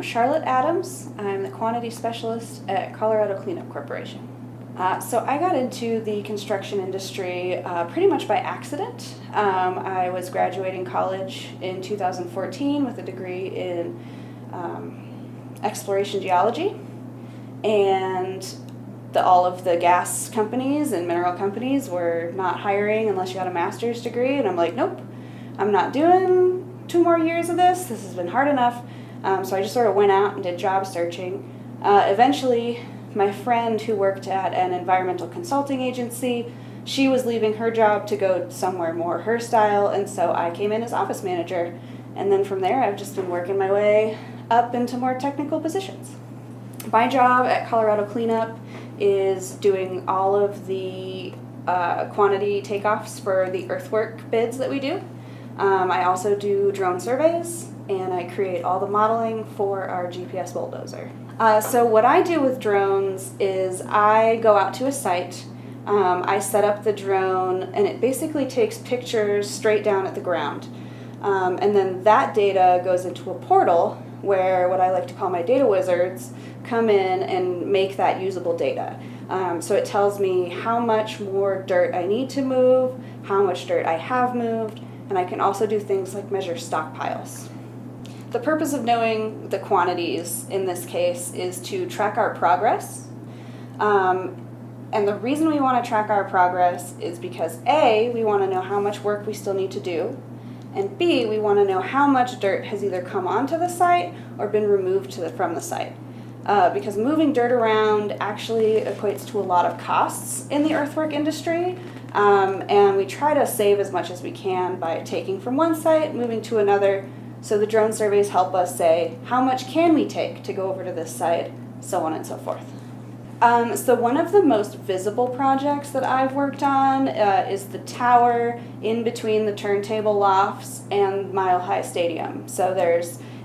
Charlotte Adams. I'm the quantity specialist at Colorado Cleanup Corporation. So I got into the construction industry pretty much by accident. I was graduating college in 2014 with a degree in exploration geology, and all of the gas companies and mineral companies were not hiring unless you had a master's degree, and I'm like, nope, I'm not doing 2 more years of this. This has been hard enough. So I just sort of went out and did job searching. Eventually, my friend who worked at an environmental consulting agency, she was leaving her job to go somewhere more her style, and so I came in as office manager. And then from there, I've just been working my way up into more technical positions. My job at Colorado Cleanup is doing all of the quantity takeoffs for the earthwork bids that we do. I also do drone surveys, and I create all the modeling for our GPS bulldozer. So what I do with drones is I go out to a site, I set up the drone, and it basically takes pictures straight down at the ground. And then that data goes into a portal where what I like to call my data wizards come in and make that usable data. So it tells me how much more dirt I need to move, how much dirt I have moved, and I can also do things like measure stockpiles. The purpose of knowing the quantities in this case is to track our progress. And the reason we want to track our progress is because A, we want to know how much work we still need to do, and B, we want to know how much dirt has either come onto the site or been removed from the site. Because moving dirt around actually equates to a lot of costs in the earthwork industry, and we try to save as much as we can by taking from one site, moving to another. So the drone surveys help us say, how much can we take to go over to this site, so on and so forth. So one of the most visible projects that I've worked on is the tower in between the turntable lofts and Mile High Stadium. So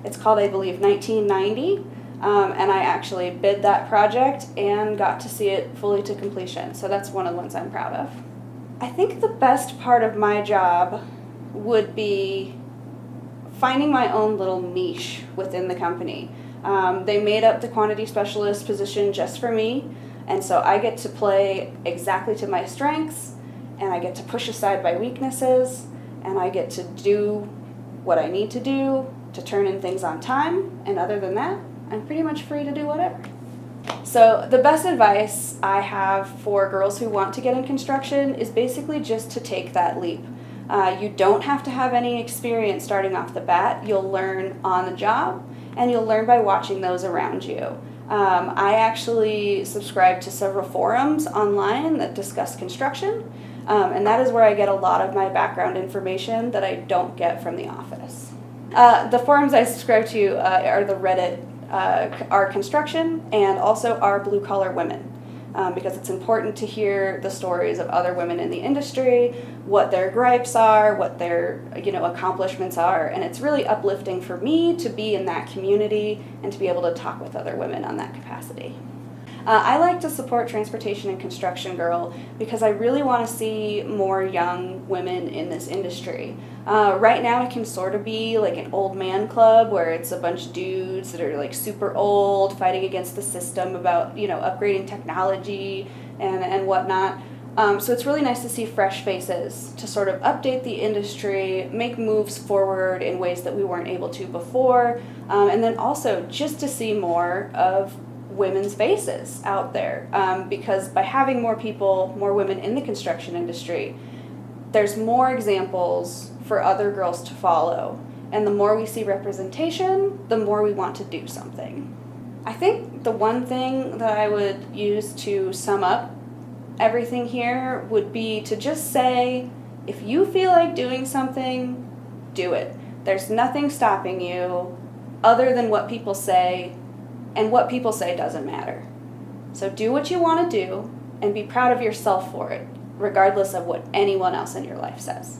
it's called, I believe, 1990, and I actually bid that project and got to see it fully to completion. So that's one of the ones I'm proud of. I think the best part of my job would be finding my own little niche within the company. They made up the quantity specialist position just for me, and so I get to play exactly to my strengths, and I get to push aside my weaknesses, and I get to do what I need to do to turn in things on time, and other than that, I'm pretty much free to do whatever. So the best advice I have for girls who want to get in construction is basically just to take that leap. You don't have to have any experience starting off the bat. You'll learn on the job, and you'll learn by watching those around you. I actually subscribe to several forums online that discuss construction, and that is where I get a lot of my background information that I don't get from the office. The forums I subscribe to are the Reddit Our Construction and also Our Blue Collar Women. Because it's important to hear the stories of other women in the industry, what their gripes are, what their accomplishments are, and it's really uplifting for me to be in that community and to be able to talk with other women on that capacity. I like to support Transportation and Construction Girl because I really want to see more young women in this industry. Right now it can sort of be like an old man club where it's a bunch of dudes that are like super old fighting against the system about upgrading technology and whatnot. So it's really nice to see fresh faces to sort of update the industry, make moves forward in ways that we weren't able to before, and then also just to see more of women's faces out there, because by having more women in the construction industry, there's more examples for other girls to follow, and the more we see representation, the more we want to do something. I think the one thing that I would use to sum up everything here would be to just say, if you feel like doing something, do it. There's nothing stopping you other than what people say, and what people say doesn't matter. So do what you want to do and be proud of yourself for it, regardless of what anyone else in your life says.